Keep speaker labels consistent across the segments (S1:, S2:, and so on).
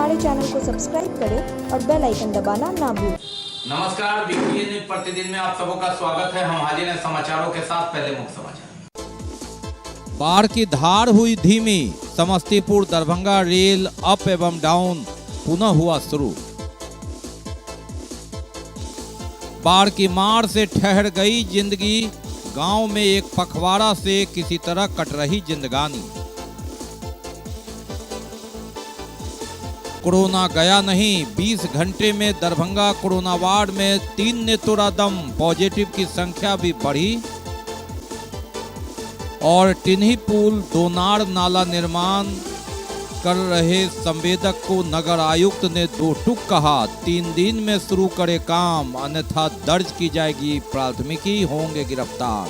S1: हमारे चैनल को सब्सक्राइब करें और बेल आइकन दबाना ना भूलें।
S2: नमस्कार, बिग न्यूज प्रतिदिन में आप सबों का स्वागत है। हम हाजिर हैं समाचारों के साथ। पहले मुख्य समाचार।
S3: बाढ़ की धार हुई धीमी, समस्तीपुर दरभंगा रेल अप एवं डाउन पुनः हुआ शुरू। बाढ़ की मार से ठहर गई जिंदगी, गांव में एक पखवाड़ा से किसी तरह कट रही जिंदगानी। कोरोना गया नहीं, 20 घंटे में दरभंगा कोरोना वार्ड में 3 ने तोड़ा दम, पॉजिटिव की संख्या भी बढ़ी। और टिन्ही पुल दोनार नाला निर्माण कर रहे संवेदक को नगर आयुक्त ने 2 टूक कहा, 3 दिन में शुरू करे काम, अन्यथा दर्ज की जाएगी प्राथमिकी, होंगे गिरफ्तार।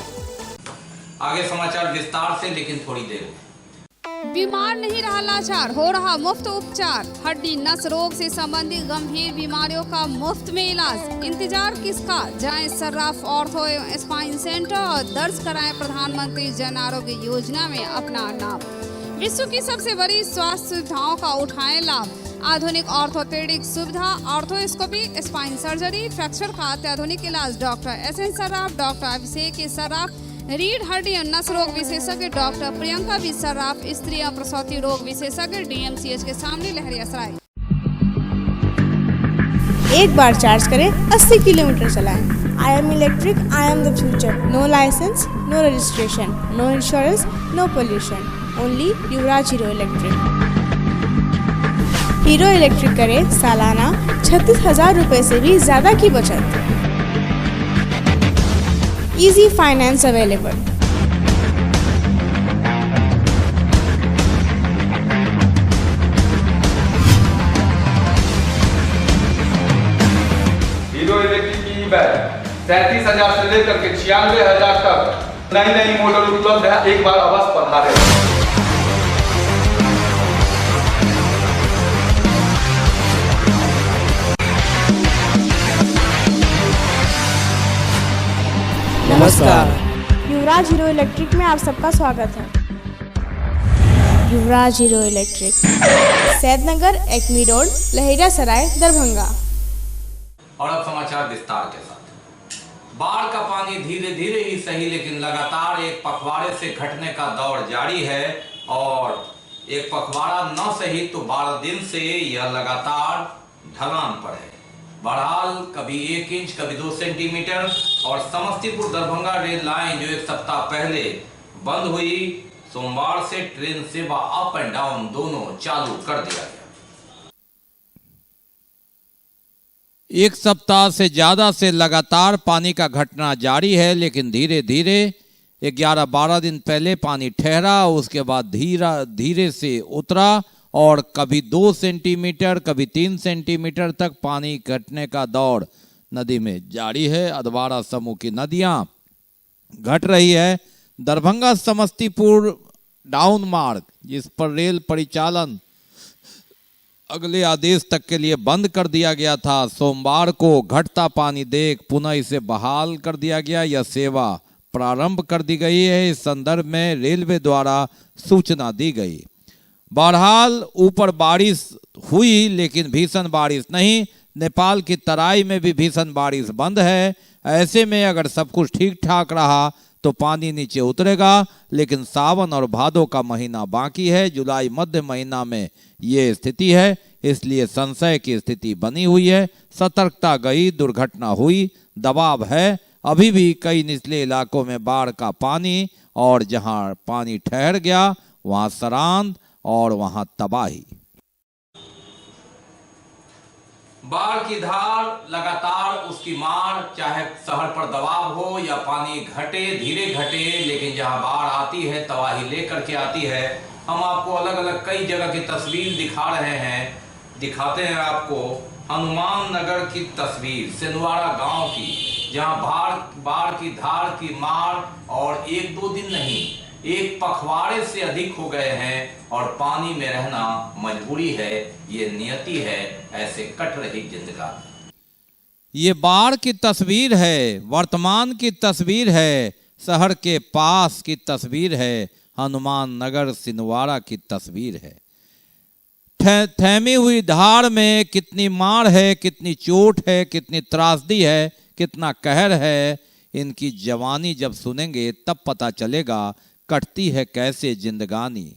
S2: आगे समाचार विस्तार से, लेकिन थोड़ी देर।
S4: बीमार नहीं रहा लाचार, हो रहा मुफ्त उपचार। हड्डी नस रोग से संबंधित गंभीर बीमारियों का मुफ्त में इलाज। इंतजार किसका, जाएं सर्राफ ऑर्थो एवं स्पाइन सेंटर और दर्ज कराएं प्रधानमंत्री जन आरोग्य योजना में अपना नाम। विश्व की सबसे बड़ी स्वास्थ्य सुविधाओं का उठाएं लाभ। आधुनिक ऑर्थोपेडिक सुविधा, ऑर्थोस्कोपी, स्पाइन सर्जरी, फ्रैक्चर का अत्याधुनिक इलाज। डॉक्टर SN सर्राफ, डॉक्टर अभिषेक सर्राफ, रीढ़ हड्डी और नस रोग विशेषज्ञ डॉक्टर प्रियंका बी सर्राफ, स्त्री और प्रसूति रोग विशेषज्ञ DMCH के सामने लहरियासराय।
S5: एक बार चार्ज करें, 80 किलोमीटर चलाएं। I am electric, I am the future. No license, no registration, no insurance, no pollution. Only Yuvraj Hero electric. Hero electric करें सालाना 36,000 रुपए से भी ज्यादा की बचत। Easy finance available.
S6: Hero electric की ई-बाइक 37,000 से लेकर के 96,000 तक नई मॉडल उपलब्ध है। एक बार अवश्य पधारें।
S5: नमस्कार, युवराज हीरो इलेक्ट्रिक में आप सबका स्वागत है। Yuvraj Hero Electric, Saidnagar, Acme road, Laheriasarai, Darbhanga.
S2: और अब समाचार विस्तार के साथ। बाढ़ का पानी धीरे धीरे ही सही, लेकिन लगातार एक पखवाड़े से घटने का दौर जारी है। और एक पखवाड़ा न सही तो 12 दिन से यह लगातार ढलान पर है। बहरहाल कभी 1 इंच, कभी 2 सेंटीमीटर। और समस्तीपुर दरभंगा रेल लाइन जो एक सप्ताह पहले बंद हुई, सोमवार से ट्रेन सेवा अप एंड डाउन दोनों चालू कर दिया गया।
S3: एक सप्ताह से ज्यादा से लगातार पानी का घटना जारी है, लेकिन धीरे धीरे 11-12 दिन पहले पानी ठहरा, उसके बाद धीरे से उतरा और कभी 2 सेंटीमीटर, कभी 3 सेंटीमीटर तक पानी घटने का दौर नदी में जारी है। अधवारा समूह की नदियां घट रही है। दरभंगा समस्तीपुर डाउन मार्ग, जिस पर रेल परिचालन अगले आदेश तक के लिए बंद कर दिया गया था, सोमवार को घटता पानी देख पुनः इसे बहाल कर दिया गया। यह सेवा प्रारंभ कर दी गई है। इस संदर्भ में रेलवे द्वारा सूचना दी गई। बहरहाल ऊपर बारिश हुई, लेकिन भीषण बारिश नहीं। नेपाल की तराई में भी भीषण बारिश बंद है। ऐसे में अगर सब कुछ ठीक ठाक रहा तो पानी नीचे उतरेगा, लेकिन सावन और भादों का महीना बाकी है। जुलाई मध्य महीना में ये स्थिति है, इसलिए संशय की स्थिति बनी हुई है। सतर्कता गई, दुर्घटना हुई, दबाव है। अभी भी कई निचले इलाकों में बाढ़ का पानी, और जहां पानी ठहर गया वहां सरांध और वहां तबाही।
S2: बाढ़ की धार लगातार, उसकी मार, चाहे शहर पर दबाव हो या पानी घटे, धीरे घटे, लेकिन जहां बाढ़ आती है तबाही लेकर के आती है। हम आपको अलग अलग कई जगह की तस्वीर दिखा रहे हैं, दिखाते हैं आपको हनुमान नगर की तस्वीर, सिंधवाड़ा गांव की, जहां बाढ़ की धार की मार और 1-2 दिन नहीं, एक पखवाड़े से अधिक हो गए हैं और पानी में रहना मजबूरी है। ये नियति है, ऐसे कट रही जिंदगानी।
S3: ये बाढ़ की तस्वीर है, वर्तमान की तस्वीर है, शहर के पास की तस्वीर है, हनुमान नगर सिंधवाड़ा की तस्वीर है। थैमी हुई धार में कितनी मार है, कितनी चोट है, कितनी त्रासदी है, कितना कहर है, इनकी जवानी जब सुनेंगे तब पता चलेगा कटती है कैसे जिंदगानी।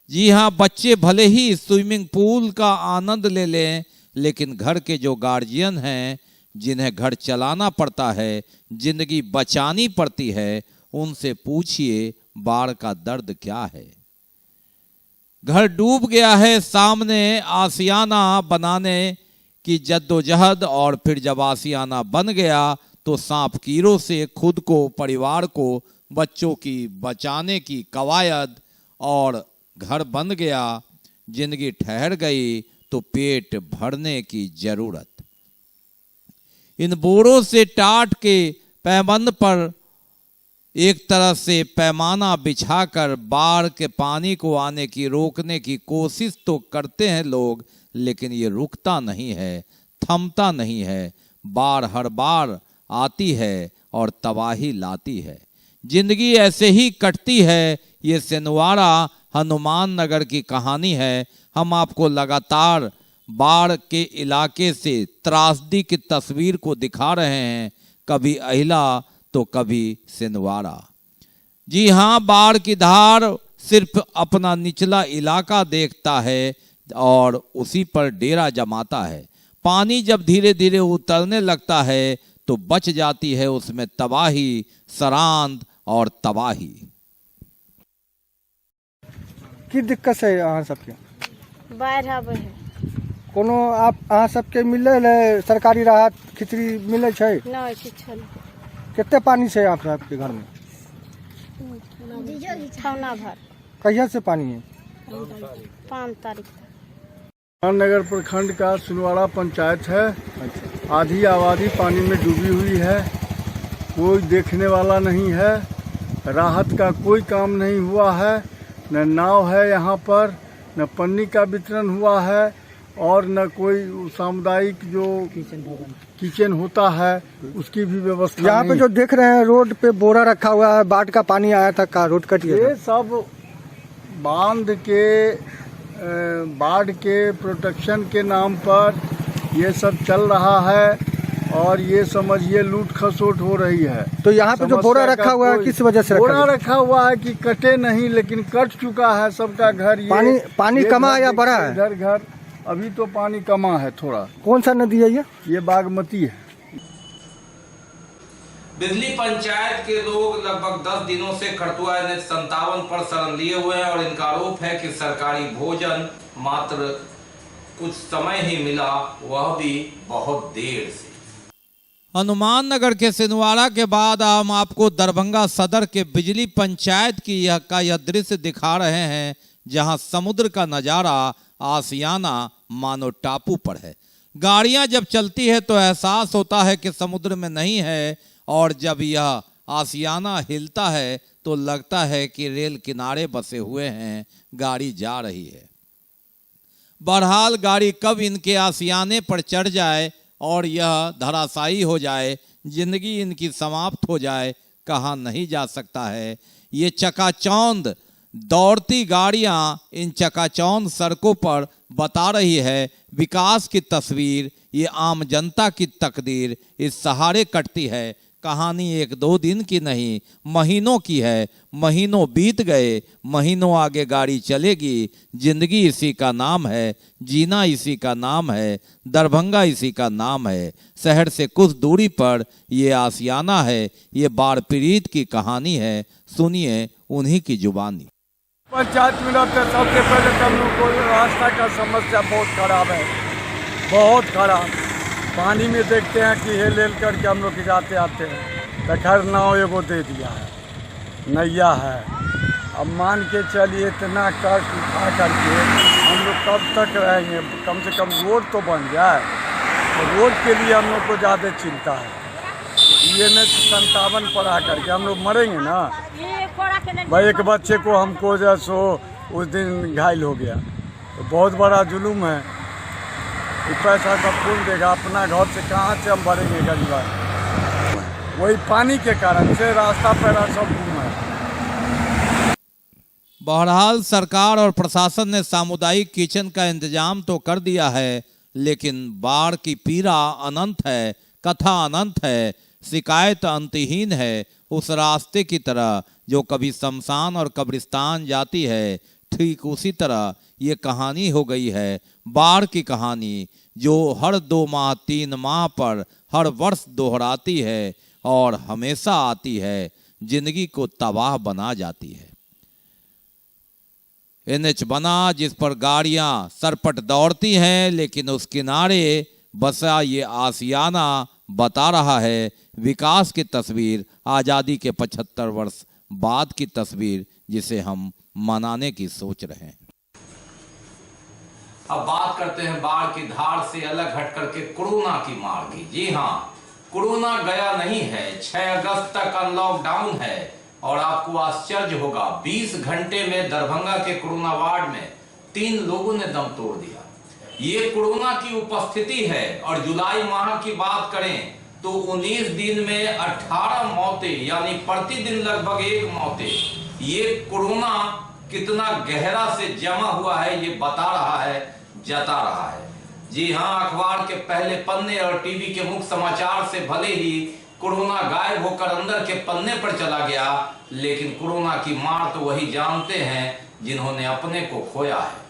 S3: जी हाँ, बच्चे भले ही स्विमिंग पूल का आनंद ले लें, लेकिन घर के जो गार्जियन हैं, जिन्हें घर चलाना पड़ता है, जिंदगी बचानी पड़ती है, उनसे पूछिए बाढ़ का दर्द क्या है। घर डूब गया है, सामने आसियाना बनाने की जद्दोजहद, और फिर जब आसियाना बन गया तो सांप कीड़ों से खुद को, परिवार को, बच्चों की बचाने की कवायद, और घर बन गया, जिंदगी ठहर गई तो पेट भरने की जरूरत। इन बोरों से टाट के पैबंद पर एक तरह से पैमाना बिछाकर बाढ़ के पानी को आने की रोकने की कोशिश तो करते हैं लोग, लेकिन ये रुकता नहीं है, थमता नहीं है। बाढ़ हर बार आती है और तबाही लाती है। जिंदगी ऐसे ही कटती है। ये सिनवाड़ा हनुमान नगर की कहानी है। हम आपको लगातार बाढ़ के इलाके से त्रासदी की तस्वीर को दिखा रहे हैं, कभी अहिला तो कभी सिनवाड़ा। जी हाँ, बाढ़ की धार सिर्फ अपना निचला इलाका देखता है और उसी पर डेरा जमाता है। पानी जब धीरे धीरे उतरने लगता है तो बच जाती है उसमें तबाही, सरांद और तबाही।
S7: की दिक्कत है अहाँ सबके?
S5: बाढ़ आवे है।
S7: कोनो आप अहाँ सबके मिले सरकारी राहत खिचड़ी मिले छै?
S5: नहीं किछु नहीं।
S7: कितने पानी से आप सबके घर में?
S5: छौना भर।
S7: कहिया से पानी है?
S5: 5 तारीख।
S8: नगर प्रखंड का सुनवाड़ा पंचायत है। आधी आबादी पानी में डूबी हुई है, कोई देखने वाला नहीं है, राहत का कोई काम नहीं हुआ है, न नाव है यहाँ पर, न पन्नी का वितरण हुआ है और न कोई सामुदायिक जो किचन होता है उसकी भी व्यवस्था।
S7: यहाँ पे जो देख रहे हैं रोड पे बोरा रखा हुआ है, बाढ़ का पानी आया था, का रोड कट गया?
S8: ये सब बांध के बाढ़ के प्रोटेक्शन के नाम पर ये सब चल रहा है और ये समझिए लूट खसोट हो रही है।
S7: तो यहाँ पे जो बोरा रखा हुआ है किस वजह से
S8: बोरा रखा हुआ है कि कटे नहीं, लेकिन कट चुका है सबका घर। ये
S7: पानी कमा या बड़ा है?
S8: इधर घर अभी तो पानी कमा है थोड़ा।
S7: कौन सा नदी है
S8: ये बागमती है।
S2: बिजली पंचायत के लोग लगभग 10 दिनों से खड़तुआ NH 57 पर शरण लिए हुए हैं और इनका आरोप है कि सरकारी भोजन मात्र कुछ समय ही मिला, वह भी बहुत देर से।
S3: हनुमान नगर के सिनवाड़ा के बाद हम आपको दरभंगा सदर के बिजली पंचायत की यह दृश्य दिखा रहे हैं, जहां समुद्र का नजारा आसियाना मानो टापू पर है। गाड़ियां जब चलती है तो एहसास होता है कि समुद्र में नहीं है, और जब यह आसियाना हिलता है तो लगता है कि रेल किनारे बसे हुए हैं, गाड़ी जा रही है। बहरहाल गाड़ी कब इनके आसियाने पर चढ़ जाए और यह धराशायी हो जाए, जिंदगी इनकी समाप्त हो जाए, कहा नहीं जा सकता है। ये चकाचौंध दौड़ती गाड़ियां इन चकाचौंध सड़कों पर बता रही है विकास की तस्वीर। ये आम जनता की तकदीर इस सहारे कटती है। कहानी 1-2 दिन की नहीं, महीनों की है। महीनों बीत गए, महीनों आगे गाड़ी चलेगी। जिंदगी इसी का नाम है, जीना इसी का नाम है, दरभंगा इसी का नाम है। शहर से कुछ दूरी पर ये आसियाना है। ये बाढ़ पीड़ित की कहानी है, सुनिए उन्हीं की जुबानी।
S8: पंचायत में रहते सबसे पहले हम लोग को रास्ता का समस्या बहुत खराब है, बहुत खराब। पानी में देखते हैं कि हेल हेल करके हम लोग जाते आते हैं। तो खैर नाव एगो दे दिया है, नैया है। अब मान के चलिए इतना कष्ट उठा करके हम लोग कब तक रहेंगे? कम से कम रोड तो बन जाए। तो रोड के लिए हम लोग को ज़्यादा चिंता है। ये NH 57 पर आकर के हम लोग मरेंगे ना भाई। एक बच्चे को हमको जैसो उस दिन घायल हो गया, तो बहुत बड़ा जुलूम है। पैसा सब कौन देगा? अपना घर से कहाँ से हम भरेंगे गरीबा? वही पानी के कारण से रास्ता पैरा सब घूम है।
S3: बहरहाल सरकार और प्रशासन ने सामुदायिक किचन का इंतजाम तो कर दिया है, लेकिन बाढ़ की पीड़ा अनंत है, कथा अनंत है, शिकायत अंतहीन है। उस रास्ते की तरह जो कभी शमशान और कब्रिस्तान जाती है, ठीक उसी तरह ये कहानी हो गई है, बाढ़ की कहानी, जो हर 2 माह 3 माह पर हर वर्ष दोहराती है और हमेशा आती है, जिंदगी को तबाह बना जाती है। NH बना जिस पर गाड़ियां सरपट दौड़ती हैं, लेकिन उस किनारे बसा ये आसियाना बता रहा है विकास की तस्वीर, आज़ादी के 75 वर्ष बाद की तस्वीर, जिसे हम मनाने की सोच रहे हैं।
S2: अब बात करते हैं बाढ़ की धार से अलग हट करके कोरोना की मार की। जी हाँ, कोरोना गया नहीं है। 6 अगस्त तक अनलॉकडाउन है और आपको आश्चर्य होगा, 20 घंटे में दरभंगा के कोरोना वार्ड में 3 लोगों ने दम तोड़ दिया। ये कोरोना की उपस्थिति है। और जुलाई माह की बात करें तो 19 दिन में 18 मौतें, यानी प्रतिदिन लगभग 1 मौतें। ये कोरोना कितना गहरा से जमा हुआ है ये बता रहा है, जता रहा है। जी हाँ, अखबार के पहले पन्ने और टीवी के मुख्य समाचार से भले ही कोरोना गायब होकर अंदर के पन्ने पर चला गया, लेकिन कोरोना की मार तो वही जानते हैं जिन्होंने अपने को खोया है।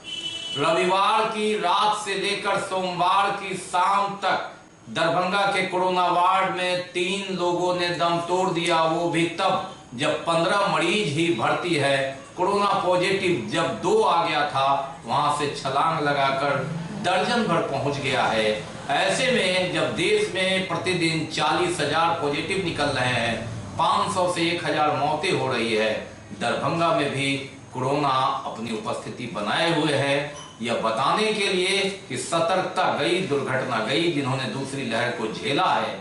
S2: रविवार की रात से लेकर सोमवार की शाम तक दरभंगा के कोरोना वार्ड में 3 लोगों ने दम तोड़ दिया, वो भी तब जब 15 मरीज ही भर्ती है। कोरोना पॉजिटिव जब 2 आ गया था, वहां से छलांग लगाकर दर्जन भर पहुंच गया है। ऐसे में जब देश में प्रतिदिन 40,000 पॉजिटिव निकल रहे हैं, 500 से 1,000 मौतें हो रही है, दरभंगा में भी कोरोना अपनी उपस्थिति बनाए हुए है। यह बताने के लिए कि सतर्कता गई, दुर्घटना गई। जिन्होंने दूसरी लहर को झेला है,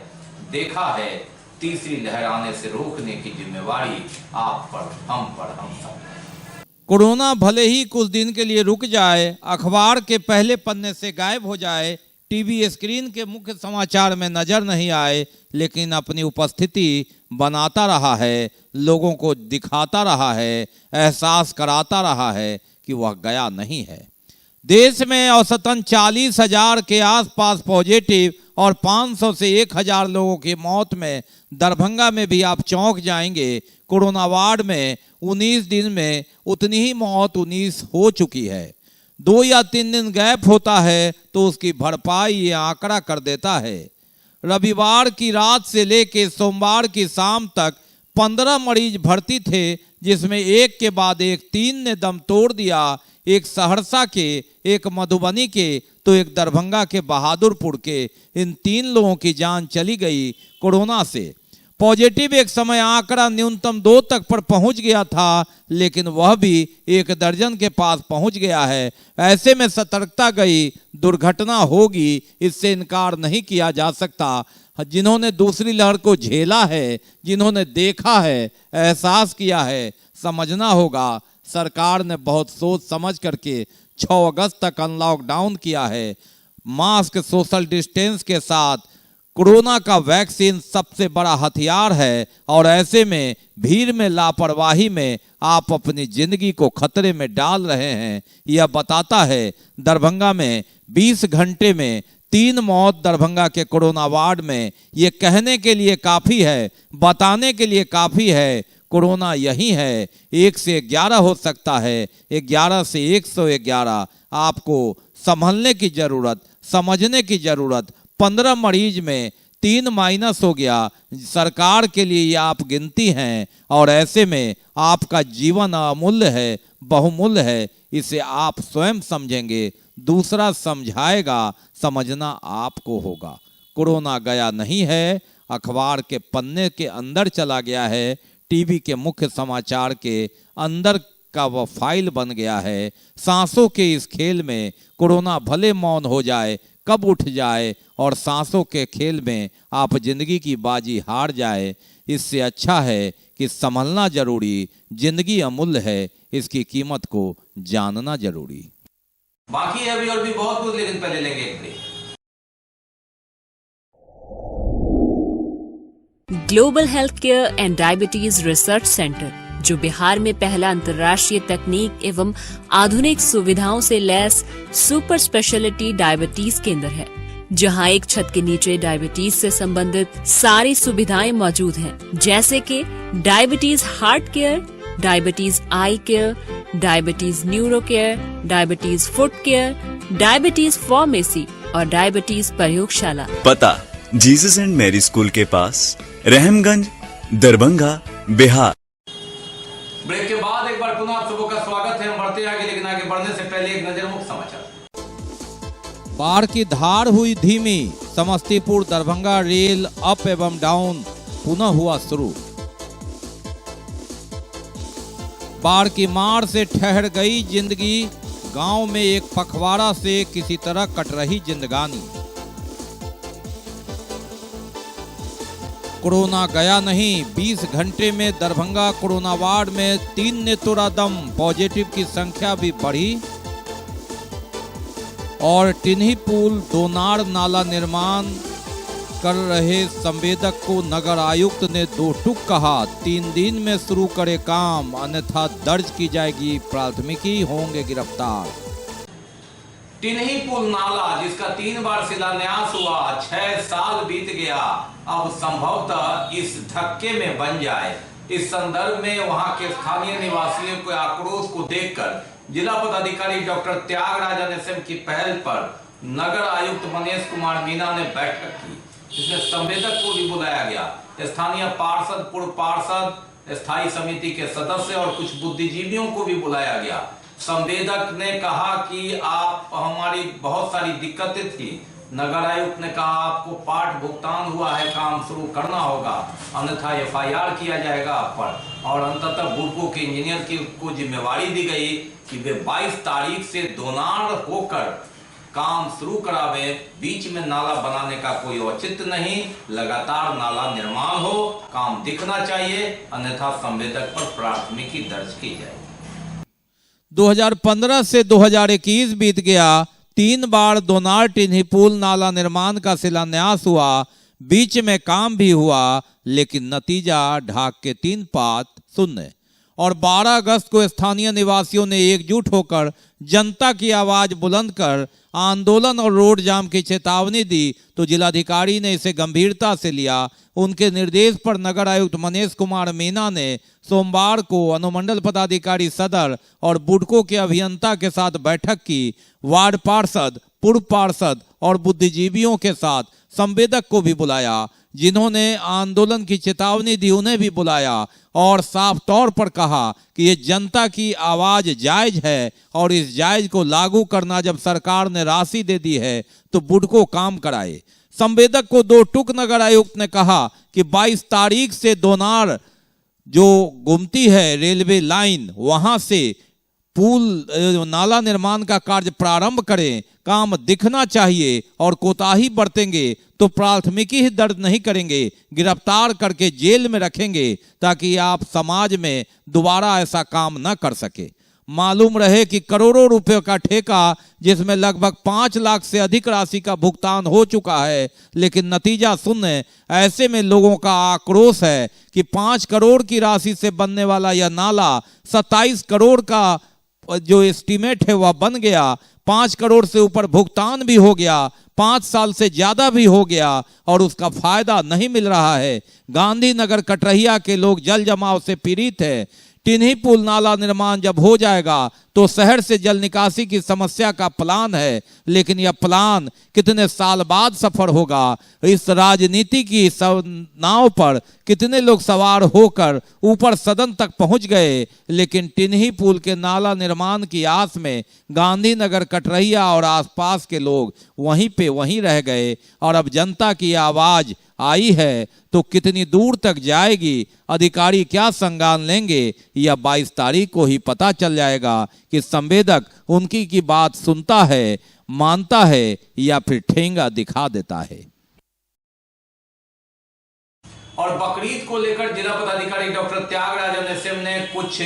S2: देखा है, तीसरी लहर आने से रोकने की जिम्मेवारी आप पर, हम सब।
S3: कोरोना भले ही कुछ दिन के लिए रुक जाए, अखबार के पहले पन्ने से गायब हो जाए, टीवी स्क्रीन के मुख्य समाचार में नजर नहीं आए, लेकिन अपनी उपस्थिति बनाता रहा है, लोगों को दिखाता रहा है, एहसास कराता रहा है कि वह गया नहीं है। देश में औसतन 40,000 के आसपास पॉजिटिव और 500 से 1,000 लोगों की मौत में दरभंगा में भी आप चौंक जाएंगे। कोरोना वार्ड में 19 दिन में उतनी ही मौत 19 हो चुकी है। 2 या 3 दिन गैप होता है तो उसकी भरपाई ये आंकड़ा कर देता है। रविवार की रात से लेकर सोमवार की शाम तक 15 मरीज भर्ती थे, जिसमें एक के बाद एक 3 ने दम तोड़ दिया। एक सहरसा के, एक मधुबनी के, तो एक दरभंगा के बहादुरपुर के। इन 3 लोगों की जान चली गई कोरोना से। पॉजिटिव एक समय आंकड़ा न्यूनतम 2 तक पर पहुंच गया था, लेकिन वह भी 1 दर्जन के पास पहुंच गया है। ऐसे में सतर्कता गई, दुर्घटना होगी, इससे इनकार नहीं किया जा सकता। जिन्होंने दूसरी लहर को झेला है, जिन्होंने देखा है, एहसास किया है, समझना होगा सरकार ने बहुत सोच समझ करके 6 अगस्त तक अनलॉकडाउन किया है। मास्क, सोशल डिस्टेंस के साथ कोरोना का वैक्सीन सबसे बड़ा हथियार है, और ऐसे में भीड़ में लापरवाही में आप अपनी जिंदगी को खतरे में डाल रहे हैं। यह बताता है दरभंगा में 20 घंटे में 3 मौत दरभंगा के कोरोना वार्ड में। ये कहने के लिए काफ़ी है, बताने के लिए काफ़ी है, कोरोना यही है। 1 से 11 हो सकता है, 11 से 111। आपको संभलने की ज़रूरत, समझने की ज़रूरत। 15 मरीज में 3 माइनस हो गया। सरकार के लिए ये आप गिनती हैं, और ऐसे में आपका जीवन अमूल्य है, बहुमूल्य है। इसे आप स्वयं समझेंगे, दूसरा समझाएगा, समझना आपको होगा। कोरोना गया नहीं है, अखबार के पन्ने के अंदर चला गया है, टीवी के मुख्य समाचार के अंदर का वह फाइल बन गया है। सांसों के इस खेल में कोरोना भले मौन हो जाए, कब उठ जाए, और सांसों के खेल में आप जिंदगी की बाजी हार जाए। इससे अच्छा है कि संभलना जरूरी, जिंदगी अमूल्य है, इसकी कीमत को जानना जरूरी।
S2: बाकी है अभी और भी बहुत कुछ, लेकिन पहले लेंगे एक break.
S9: Global Healthcare and Diabetes Research Center, जो बिहार में पहला अंतर्राष्ट्रीय तकनीक एवं आधुनिक सुविधाओं से लैस सुपर स्पेशलिटी डायबिटीज केंद्र है, जहां एक छत के नीचे डायबिटीज से संबंधित सारी सुविधाएं मौजूद हैं, जैसे कि diabetes heart care, diabetes eye care, diabetes neuro care, diabetes foot care, diabetes pharmacy और डायबिटीज प्रयोगशाला।
S10: पता जीसस एंड मैरी स्कूल के पास, रहमगंज, दरभंगा, बिहार।
S2: ब्रेक के बाद एक बार पुनः आप सबों का स्वागत है। हम बढ़ते हैं आगे, लेकिन आगे बढ़ने से पहले एक नजर मुख्य समाचार।
S3: बाढ़ की धार हुई धीमी, समस्तीपुर दरभंगा रेल अप एवं डाउन पुनः हुआ शुरू। बाढ़ की मार से ठहर गई जिंदगी, गांव में एक पखवाड़ा से किसी तरह कट रही जिंदगानी। कोरोना गया नहीं, 20 घंटे में दरभंगा कोरोना वार्ड में 3 ने तोड़ा दम, पॉजिटिव की संख्या भी बढ़ी। और टिन्ही पुल दोनार नाला निर्माण कर रहे संवेदक को नगर आयुक्त ने 2 टूक कहा, 3 दिन में शुरू करे काम, अन्यथा दर्ज की जाएगी प्राथमिकी, होंगे गिरफ्तार।
S2: टिन्ही पुल नाला जिसका 3 बार शिलान्यास हुआ, 6 साल बीत गया, अब संभवतः इस धक्के में बन जाए। इस संदर्भ में वहां के स्थानीय निवासियों के आक्रोश को देखकर जिला पदाधिकारी डॉक्टर त्यागराज एसएम की पहल पर नगर आयुक्त मनीष कुमार मीना ने बैठक की, जिसमें संवेदक को भी बुलाया गया। स्थानीय पार्षद, पूर्व पार्षद, स्थायी समिति के सदस्य और कुछ बुद्धिजीवियों को भी बुलाया गया। संवेदक ने कहा कि आप हमारी बहुत सारी दिक्कतें थी। नगर आयुक्त ने कहा आपको पाठ भुगतान हुआ है, काम शुरू करना होगा, अन्यथा एफआईआर किया जाएगा आप पर। और अंततः बुडको के इंजीनियर को जिम्मेवारी दी गई कि वे 22 तारीख से दोनार होकर काम शुरू करावे। बीच में नाला बनाने का कोई औचित्य नहीं, लगातार नाला निर्माण हो, काम दिखना चाहिए, अन्यथा संवेदक पर प्राथमिकी दर्ज की जाए।
S3: 2015 से 2021 बीत गया, 3 बार दोनार टिन्ही पुल नाला निर्माण का शिलान्यास हुआ, बीच में काम भी हुआ, लेकिन नतीजा ढाक के 3 पात शून्य। और 12 अगस्त को स्थानीय निवासियों ने एकजुट होकर जनता की आवाज बुलंद कर आंदोलन और रोड जाम की चेतावनी दी, तो जिलाधिकारी ने इसे गंभीरता से लिया। उनके निर्देश पर नगर आयुक्त मनीष कुमार मीना ने सोमवार को अनुमंडल पदाधिकारी सदर और बुडको के अभियंता के साथ बैठक की। वार्ड पार्षद, पूर्व पार्षद और बुद्धिजीवियों के साथ संवेदक को भी बुलाया, जिन्होंने आंदोलन की चेतावनी दी उन्हें भी बुलाया और साफ तौर पर कहा कि ये जनता की आवाज जायज है और इस जायज को लागू करना जब सरकार ने राशि दे दी है तो बुडको काम कराए। संवेदक को 2 टूक नगर आयुक्त ने कहा कि 22 तारीख से दोनार जो गुमती है रेलवे लाइन, वहां से पुल नाला निर्माण का कार्य प्रारंभ करें, काम दिखना चाहिए और कोताही बरतेंगे तो प्राथमिकी ही दर्ज नहीं करेंगे, गिरफ्तार करके जेल में रखेंगे, ताकि आप समाज में दोबारा ऐसा काम न कर सके। मालूम रहे कि करोड़ों रुपए का ठेका, जिसमें लगभग 5 लाख से अधिक राशि का भुगतान हो चुका है, लेकिन नतीजा शून्य। ऐसे में लोगों का आक्रोश है कि 5 करोड़ की राशि से बनने वाला यह नाला 27 करोड़ का जो एस्टीमेट है वह बन गया, 5 करोड़ से ऊपर भुगतान भी हो गया, 5 साल से ज्यादा भी हो गया और उसका फायदा नहीं मिल रहा है। गांधीनगर कटरहिया के लोग जल जमाव से पीड़ित है। टिन्ही पुल नाला निर्माण जब हो जाएगा तो शहर से जल निकासी की समस्या का प्लान है, लेकिन यह प्लान कितने साल बाद सफल होगा। इस राजनीति की नाव पर कितने लोग सवार होकर ऊपर सदन तक पहुंच गए, लेकिन टिन्ही पुल के नाला निर्माण की आस में गांधीनगर कटरहिया और आसपास के लोग वहीं रह गए। और अब जनता की आवाज आई है तो कितनी दूर तक जाएगी, अधिकारी क्या संज्ञान लेंगे, यह 22 तारीख को ही पता चल जाएगा कि संवेदक उनकी की बात सुनता है, मानता है या फिर ठेंगा दिखा देता है।
S2: और बकरीद को लेकर जिला पदाधिकारी डॉक्टर त्यागराज एसएम ने कुछ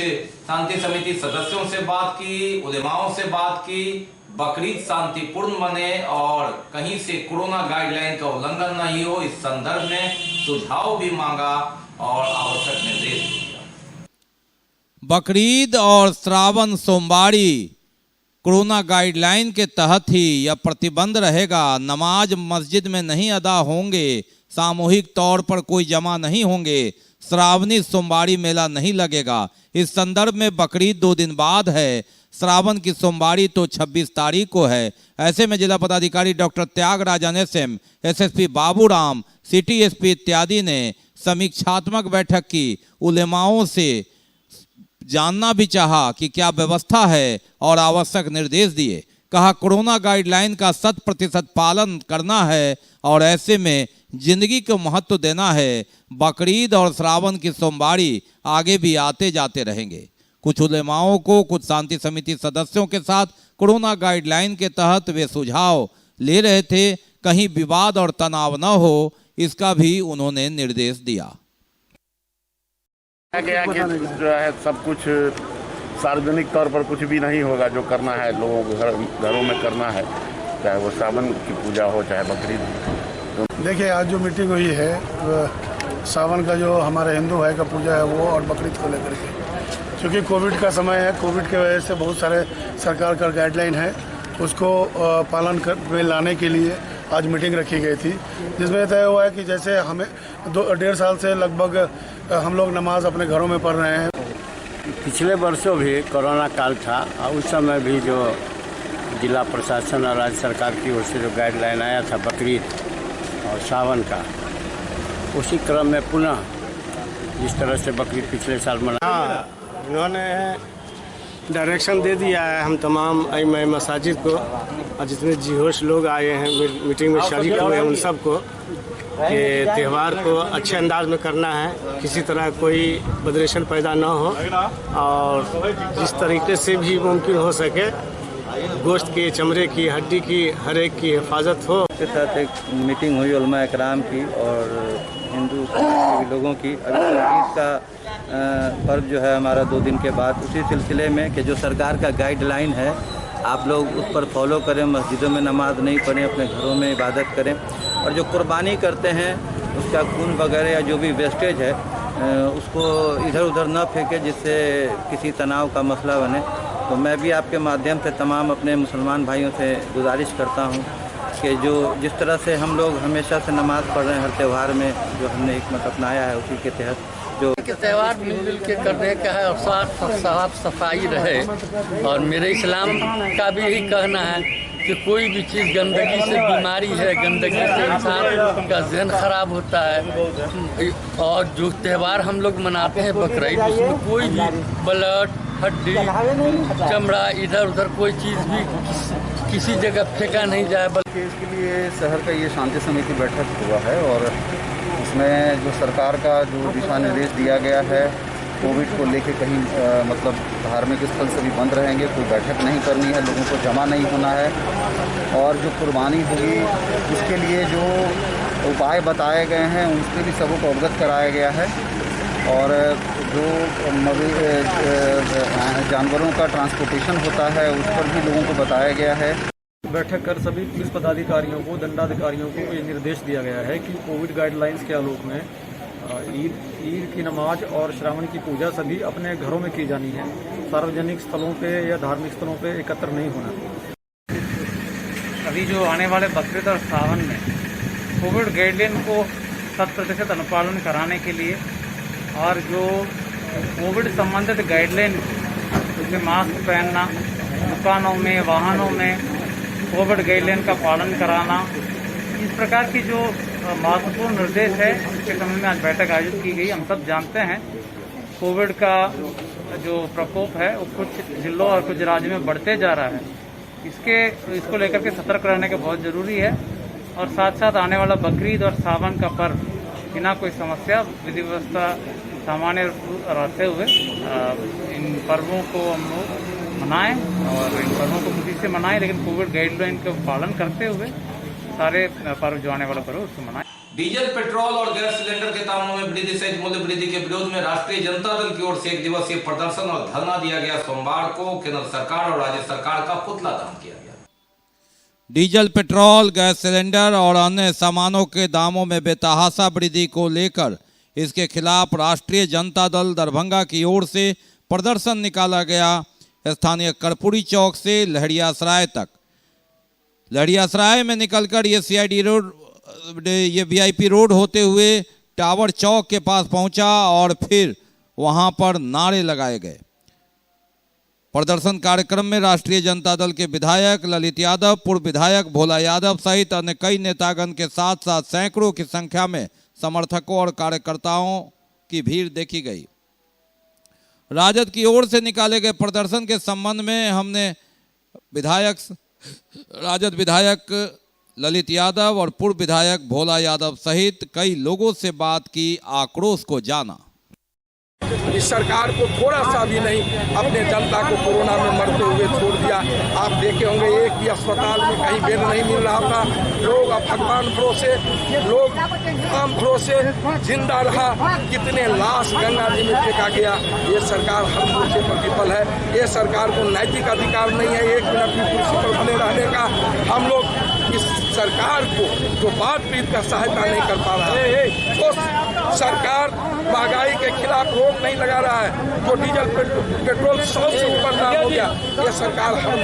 S2: शांति समिति सदस्यों से बात की, उलेमाओं से बात की। बकरीद शांतिपूर्ण बने और कहीं से कोरोना गाइडलाइन का उल्लंघन नहीं हो, इस संदर्भ में सुझाव भी मांगा और आवश्यक निर्देश दिया।
S3: बकरीद और श्रावण सोमवारी कोरोना गाइडलाइन के तहत ही यह प्रतिबंध रहेगा। नमाज मस्जिद में नहीं अदा होंगे, सामूहिक तौर पर कोई जमा नहीं होंगे, श्रावणी सोमवारी मेला नहीं लगेगा। इस संदर्भ में बकरीद 2 दिन बाद है, श्रावण की सोमवारी तो 26 तारीख को है। ऐसे में जिला पदाधिकारी doctor Thyagarajan SM, SSP Baburam, city SP इत्यादि ने समीक्षात्मक बैठक की। उलेमाओं से जानना भी चाहा कि क्या व्यवस्था है और आवश्यक निर्देश दिए। कहा कोरोना गाइडलाइन का 100% पालन करना है और ऐसे में जिंदगी को महत्व देना है। बकरीद और श्रावण की सोमवारी आगे भी आते जाते रहेंगे। कुछ उलेमाओं को कुछ शांति समिति सदस्यों के साथ कोरोना गाइडलाइन के तहत वे सुझाव ले रहे थे, कहीं विवाद और तनाव न हो, इसका भी उन्होंने निर्देश दिया।
S11: गया कि जो है सब कुछ सार्वजनिक तौर पर कुछ भी नहीं होगा। जो करना है लोगों को घरों में करना है, चाहे वो सावन की पूजा हो चाहे बकरीद।
S12: देखिए आज जो मीटिंग हुई है सावन का जो हमारे हिंदू भाई का पूजा है वो और बकरीद को लेकर के, क्योंकि कोविड का समय है, कोविड की वजह से बहुत सारे सरकार का गाइडलाइन है उसको पालन में लाने के लिए आज मीटिंग रखी गई थी, जिसमें तय हुआ है कि जैसे हमें 1.5 साल से लगभग हम लोग नमाज अपने घरों में पढ़ रहे हैं।
S13: पिछले वर्षों भी कोरोना काल था और उस समय भी जो जिला प्रशासन और राज्य सरकार की ओर से जो गाइडलाइन आया था बकरीद और सावन का, उसी क्रम में पुनः जिस तरह से बकरीद पिछले साल मना,
S14: इन्होंने डायरेक्शन दे दिया है हम तमाम मसाजिद को और जितने जिहोश लोग आए हैं मीटिंग में शरीक हुए हैं उन सबको कि त्यौहार को अच्छे अंदाज में करना है, किसी तरह कोई बदरेशन पैदा ना हो और जिस तरीके से भी मुमकिन हो सके गोश्त की, चमड़े की, हड्डी की, हर एक की हिफाजत हो।
S15: के साथ एक मीटिंग हुई उलमा इकराम की और हिंदू लोगों की। अभी ईद का पर्व जो है हमारा 2 दिन के बाद, उसी सिलसिले में कि जो सरकार का गाइडलाइन है आप लोग उस पर फॉलो करें, मस्जिदों में नमाज नहीं पढ़ें, अपने घरों में इबादत करें और जो कुर्बानी करते हैं उसका खून वगैरह या जो भी वेस्टेज है उसको इधर उधर न फेंके जिससे किसी तनाव का मसला बने। तो मैं भी आपके माध्यम से तमाम अपने मुसलमान भाइयों से गुजारिश करता हूं कि जो जिस तरह से हम लोग हमेशा से नमाज़ पढ़ रहे हैं हर त्यौहार में, जो हमने हिकमत अपनाया है उसी के तहत जो
S16: त्यौहार मिलजुल के करने का है और साफ सफाई रहे। और मेरे इस्लाम का भी यही कहना है कि कोई भी चीज़ गंदगी से बीमारी है, गंदगी से इंसान का जहन खराब होता है। और जो त्यौहार हम लोग मनाते हैं बकरीद, उसमें कोई भी ब्लड, हड्डी, चमड़ा इधर उधर कोई चीज़ भी किसी जगह फेंका नहीं जाए।
S17: बल्कि इसके लिए शहर का ये शांति समिति बैठक हुआ है और इसमें जो सरकार का जो दिशा निर्देश दिया गया है कोविड को लेके कहीं मतलब धार्मिक स्थल से भी बंद रहेंगे, कोई बैठक नहीं करनी है, लोगों को जमा नहीं होना है और जो कुर्बानी होगी उसके लिए जो उपाय बताए गए हैं उनसे भी सबको अवगत कराया गया है और जो जानवरों का ट्रांसपोर्टेशन होता है उस पर भी लोगों को बताया गया है।
S18: बैठक कर सभी पुलिस पदाधिकारियों को, दंडाधिकारियों को ये निर्देश दिया गया है कि कोविड गाइडलाइंस के आलोक में ईद की नमाज और श्रावण की पूजा सभी अपने घरों में की जानी है, सार्वजनिक स्थलों पे या धार्मिक स्थलों पे एकत्र नहीं होना।
S19: अभी जो आने वाले बकरीद और सावन में कोविड गाइडलाइन को 100% अनुपालन कराने के लिए और जो कोविड संबंधित गाइडलाइन जैसे मास्क पहनना, दुकानों में, वाहनों में कोविड गाइडलाइन का पालन कराना, इस प्रकार की जो महत्वपूर्ण निर्देश है उसके संबंध में आज बैठक आयोजित की गई। हम सब जानते हैं कोविड का जो प्रकोप है वो कुछ जिलों और कुछ राज्यों में बढ़ते जा रहा है। इसको लेकर के सतर्क रहने का बहुत ज़रूरी है और साथ साथ आने वाला बकरीद और सावन का पर्व बिना कोई समस्या, विधि व्यवस्था सामान्य रहते हुए इन पर्वों को हम लोग मनाएं और इन पर्वों को खुशी से मनाएं, लेकिन कोविड गाइडलाइन का पालन करते हुए सारे पर्व जो आने वाला पर्व उसको मनाएं।
S2: डीजल, पेट्रोल और गैस सिलेंडर के दामों में वृद्धि सहित मूल्य वृद्धि के विरोध में राष्ट्रीय जनता दल की ओर से 1 दिवसीय प्रदर्शन और धरना दिया गया। सोमवार को केंद्र सरकार और राज्य सरकार का पुतला दहन किया गया।
S3: डीजल, पेट्रोल, गैस सिलेंडर और अन्य सामानों के दामों में बेतहाशा वृद्धि को लेकर इसके खिलाफ राष्ट्रीय जनता दल दरभंगा की ओर से प्रदर्शन निकाला गया स्थानीय कर्पूरी चौक से लहरियासराय तक। लहरियासराय में निकलकर ये CID रोड, ये VIP रोड होते हुए टावर चौक के पास पहुंचा और फिर वहां पर नारे लगाए गए। प्रदर्शन कार्यक्रम में राष्ट्रीय जनता दल के विधायक ललित यादव, पूर्व विधायक भोला यादव सहित अन्य कई नेतागण के साथ साथ सैकड़ों की संख्या में समर्थकों और कार्यकर्ताओं की भीड़ देखी गई। राजद की ओर से निकाले गए प्रदर्शन के संबंध में हमने राजद विधायक ललित यादव और पूर्व विधायक भोला यादव सहित कई लोगों से बात की, आक्रोश को जाना।
S20: इस सरकार को थोड़ा सा भी नहीं अपने जनता को कोरोना में मरते हुए छोड़ दिया। आप देखे होंगे एक भी अस्पताल में कहीं बेड नहीं मिल रहा था। लोग अब भगवान भरोसे, लोग राम भरोसे जिंदा रहा। कितने लाश गंगा जी में फेंका गया। ये सरकार हर मोर्चे पर विफल है। ये सरकार को नैतिक अधिकार नहीं है 1 मिनट भी कुर्सी पर बने रहने का। हम लोग इस सरकार को जो बाढ़ पीड़ित का सहायता नहीं कर पा रहा है, तो सरकार महंगाई के खिलाफ रोक नहीं लगा रहा है, जो डीजल पेट्रोल 100 से ऊपर दाम हो गया, ये सरकार हर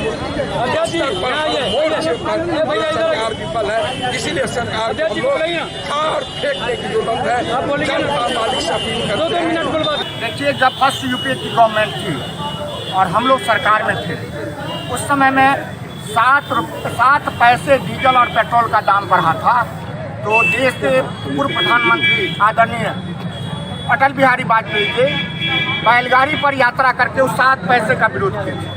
S20: सरकार विफल है। इसीलिए सरकार को खार फेंकने की जरूरत है। जनता मालिक से अपील करते हैं।
S21: देखिए, जब फर्स्ट यूपीए की गवर्नमेंट थी और हम लोग सरकार में थे, उस समय में 7 पैसे डीजल और पेट्रोल का दाम बढ़ा था। तो देश के पूर्व प्रधानमंत्री आदरणीय अटल बिहारी वाजपेयी जी बैलगाड़ी पर यात्रा करके उस 7 पैसे का विरोध किए थे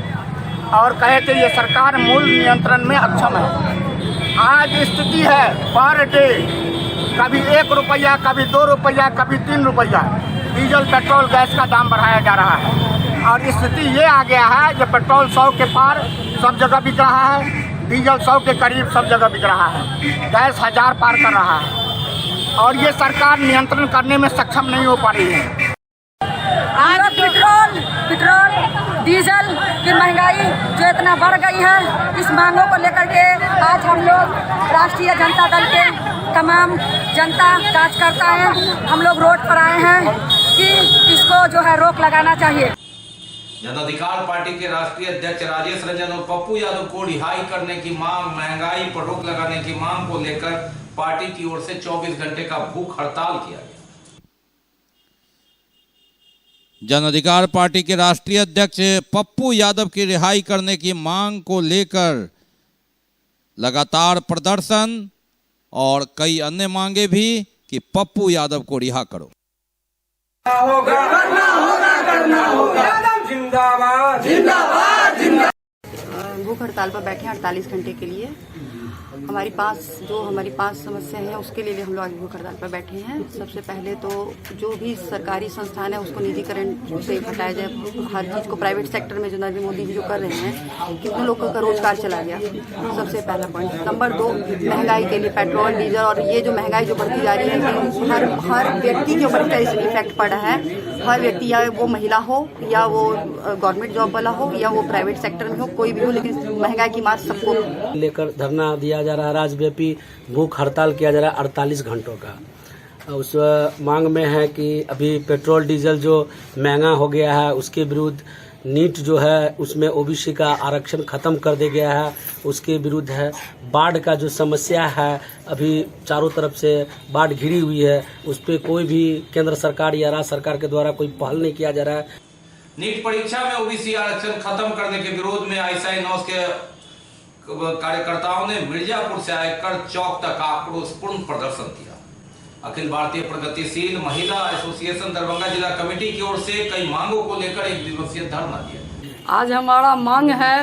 S21: और कहे थे ये सरकार मूल्य नियंत्रण में अक्षम है। आज स्थिति है पर डे कभी 1 रुपया, कभी 2 रुपया, कभी 3 रुपया डीजल पेट्रोल गैस का दाम बढ़ाया जा रहा है। और स्थिति ये आ गया है कि पेट्रोल 100 के पार सब जगह बिक रहा है, डीजल 100 के करीब सब जगह बिक रहा है, गैस 1000 पार कर रहा है और ये सरकार नियंत्रण करने में सक्षम नहीं हो पा रही है।
S22: आज पेट्रोल डीजल की महंगाई जो इतना बढ़ गई है, इस मांगों को लेकर के आज हम लोग राष्ट्रीय जनता दल के तमाम जनता कार्यकर्ता हैं, हम लोग रोड पर आए हैं कि इसको जो है रोक लगाना चाहिए।
S2: जन अधिकार पार्टी के राष्ट्रीय अध्यक्ष राजेश रंजन और पप्पू यादव को रिहाई करने की मांग, महंगाई पर रोक लगाने की मांग को लेकर पार्टी की ओर से 24 घंटे का भूख हड़ताल किया गया।
S3: जन अधिकार पार्टी के राष्ट्रीय अध्यक्ष पप्पू यादव की रिहाई करने की मांग को लेकर लगातार प्रदर्शन और कई अन्य मांगे भी कि पप्पू यादव को रिहा करो।
S22: जिंदाबाद जिंदाबाद जिंदाबाद। भूख हड़ताल पर बैठे हैं 48 घंटे के लिए। हमारी 5 समस्या है, उसके लिए हम लोग आज भूख हड़ताल पर बैठे हैं। सबसे पहले तो जो भी सरकारी संस्थान है उसको निजीकरण से हटाया जाए। हर चीज़ को प्राइवेट सेक्टर में जो नरेंद्र मोदी जी जो कर रहे हैं, कितने लोगों का रोजगार चला गया, सबसे पहला पॉइंट। नंबर 2, महंगाई के लिए पेट्रोल डीजल और ये जो महंगाई जो बढ़ती जा रही है कि हर व्यक्ति के ऊपर इसका इफेक्ट पड़ा है। हर व्यक्ति, या वो महिला हो या वो गवर्नमेंट जॉब वाला हो या वो प्राइवेट सेक्टर में हो, कोई भी हो, लेकिन महंगाई की मार सबको
S23: लेकर धरना दिया जा रहा है। राज्यव्यापी भूख हड़ताल किया जा रहा है 48 घंटों का। उस मांग में है कि अभी पेट्रोल डीजल जो महंगा हो गया है उसके विरुद्ध नीट जो है उसमें ओबीसी का आरक्षण खत्म कर दिया गया है, उसके विरुद्ध है। बाढ़ का जो समस्या है, अभी चारों तरफ से बाढ़ घिरी हुई है, उस पर कोई भी केंद्र सरकार या राज्य सरकार के द्वारा कोई पहल नहीं किया जा रहा है।
S2: नीट परीक्षा में ओबीसी आरक्षण खत्म करने के विरोध में आईएसआई नॉस के कार्यकर्ताओं ने मिर्जापुर से आकर चौक तक आक्रोशपूर्ण प्रदर्शन किया। अखिल भारतीय प्रगतिशील महिला एसोसिएशन दरभंगा जिला कमेटी की ओर से कई मांगों को लेकर 1 दिवसीय धरना दिया।
S24: आज हमारा मांग है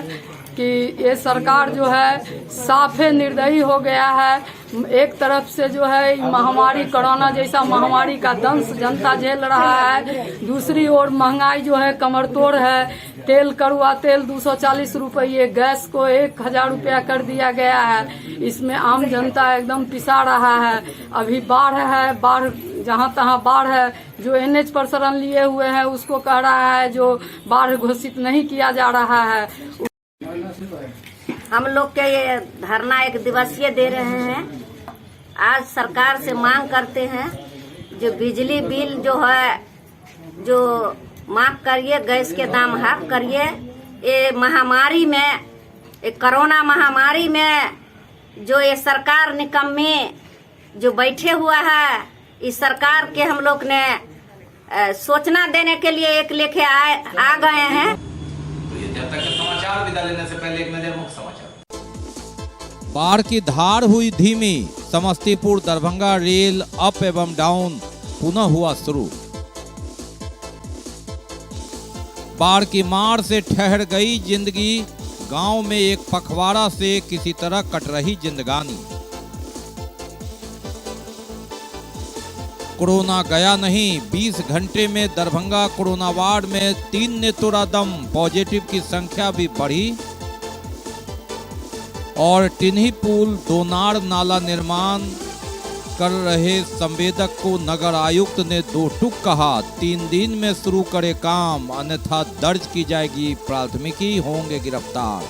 S24: कि ये सरकार जो है साफे निर्दयी हो गया है। एक तरफ से जो है महामारी कोरोना जैसा महामारी का दंश जनता झेल रहा है, दूसरी ओर महंगाई जो है कमर तोड़ है। तेल, कड़वा तेल 240 रुपये, गैस को 1000 रुपया कर दिया गया है। इसमें आम जनता एकदम पिसा रहा है। अभी बाढ़ है, बाढ़ जहाँ तहाँ बाढ़ है। जो NH पर शरण लिए हुए हैं उसको कह रहा है जो बाढ़ घोषित नहीं किया जा रहा है।
S25: हम लोग के ये धरना 1 दिवसीय दे रहे हैं। आज सरकार से मांग करते हैं जो बिजली बिल जो है जो माफ करिए, गैस के दाम हाफ करिए। ये महामारी में, ये कोरोना महामारी में जो ये सरकार निकम्मे जो बैठे हुआ है, इस सरकार के हम लोग ने सोचना देने के लिए एक लेके आ गए हैं।
S2: तो ये जब तक के समाचार, विदा लेने से पहले एक नजर मुख्य समाचार।
S3: बाढ़ की धार हुई धीमी, समस्तीपुर दरभंगा रेल अप एवं डाउन पुनः हुआ शुरू। बाढ़ की मार से ठहर गई जिंदगी, गांव में एक पखवाड़ा से किसी तरह कट रही जिंदगानी। कोरोना गया नहीं, 20 घंटे में दरभंगा कोरोना वार्ड में 3 ने तोड़ा दम, पॉजिटिव की संख्या भी बढ़ी। और टिन्ही पुल दोनार नाला निर्माण कर रहे संवेदक को नगर आयुक्त ने 2 टूक कहा, 3 दिन में शुरू करे काम, अन्यथा दर्ज की जाएगी प्राथमिकी, होंगे गिरफ्तार।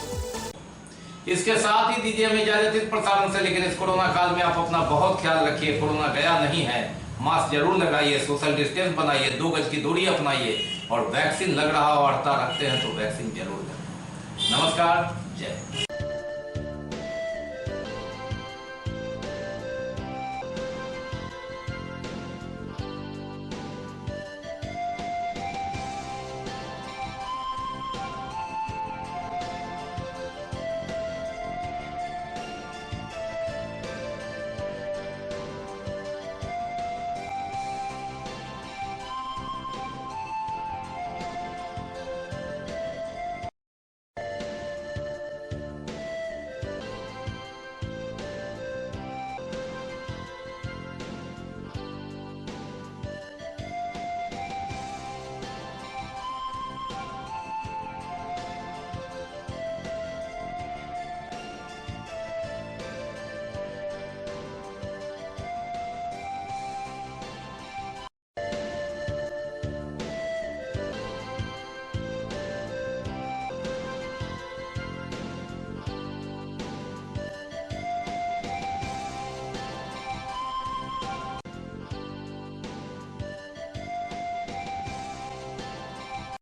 S2: इसके साथ ही दीजिए हमें इजाजत इस प्रसारण से, लेकिन इस कोरोना काल में आप अपना बहुत ख्याल रखिए। कोरोना गया नहीं है, मास्क जरूर लगाइए, सोशल डिस्टेंस बनाइए, 2 गज की दूरी अपनाइए, और वैक्सीन लग रहा हो, अड़ता रखते हैं तो वैक्सीन जरूर लें। नमस्कार, जय।